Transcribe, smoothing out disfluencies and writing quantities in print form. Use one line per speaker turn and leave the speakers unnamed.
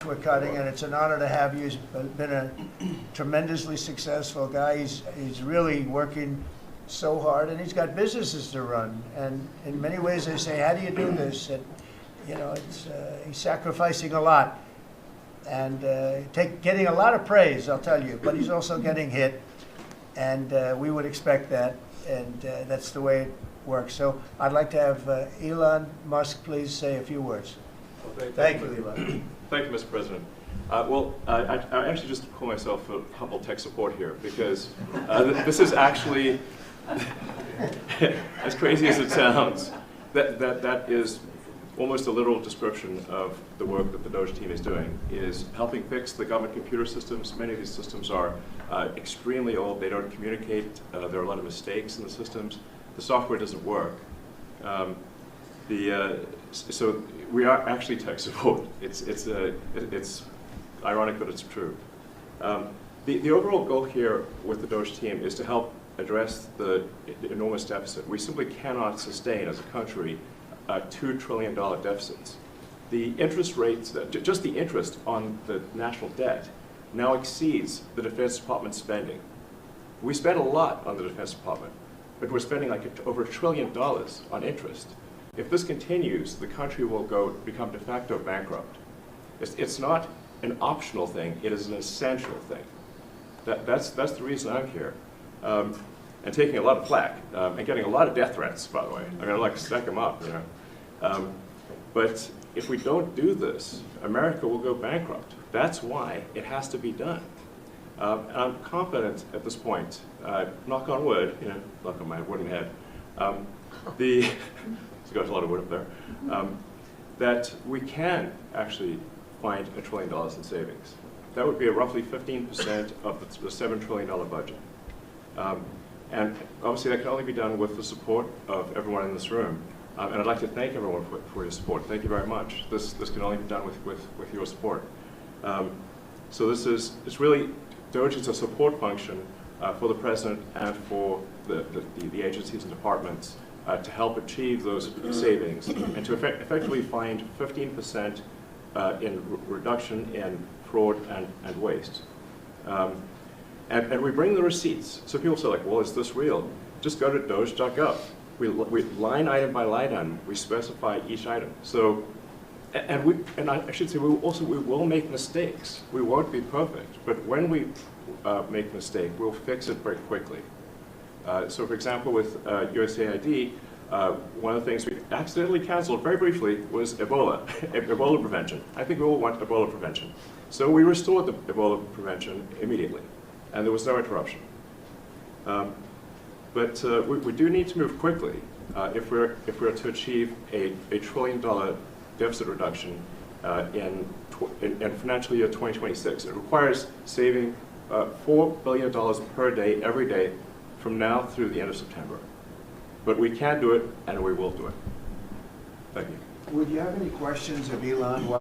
we're cutting, and it's an honor to have you. He's been a tremendously successful guy. He's really working so hard, and he's got businesses to run. And in many ways, they say, "How do you do this?" And he's sacrificing a lot and getting a lot of praise, I'll tell you. But he's also getting hit, and we would expect that, and that's the way it works. So I'd like to have Elon Musk please say a few words.
Well,
Thank you, Elon.
Thank you, Mr. President. I actually just call myself a humble tech support here because this is actually, as crazy as it sounds, that is almost a literal description of the work that the Doge team is doing, is helping fix the government computer systems. Many of these systems are extremely old. They don't communicate. There are a lot of mistakes in the systems. The software doesn't work. So we are actually tech support. It's ironic, but it's true. The overall goal here with the Doge team is to help address the enormous deficit. We simply cannot sustain as a country $2 trillion deficits. The interest rates, just the interest on the national debt, now exceeds the Defense Department spending. We spend a lot on the Defense Department, but we're spending like over $1 trillion on interest. If this continues, the country will become de facto bankrupt. It's not an optional thing, it is an essential thing. That's the reason I'm here. And taking a lot of flack, and getting a lot of death threats, by the way. I'm gonna like stack them up, you know. But if we don't do this, America will go bankrupt. That's why it has to be done. And I'm confident at this point, knock on wood, you know, knock on my wooden head, there's got a lot of wood up there, that we can actually find $1 trillion in savings. That would be roughly 15% of the $7 trillion budget. And obviously that can only be done with the support of everyone in this room. And I'd like to thank everyone for your support. Thank you very much. This can only be done with your support. So it's really, Doge is a support function for the President and for the agencies and departments to help achieve those savings and to effectively find 15% in reduction in fraud and waste. And we bring the receipts. So people say, like, well, is this real? Just go to doge.gov. We line item by line item, we specify each item. So, and I should say, we will make mistakes. We won't be perfect, but when we make a mistake, we'll fix it very quickly. So for example, with USAID, one of the things we accidentally canceled very briefly was Ebola, Ebola prevention. I think we all want Ebola prevention. So we restored the Ebola prevention immediately, and there was no interruption. But we do need to move quickly if we're to achieve a $1 trillion deficit reduction in financial year 2026. It requires saving $4 billion per day, every day, from now through the end of September. But we can do it, and we will do it. Thank you.
Would you have any questions of Elon?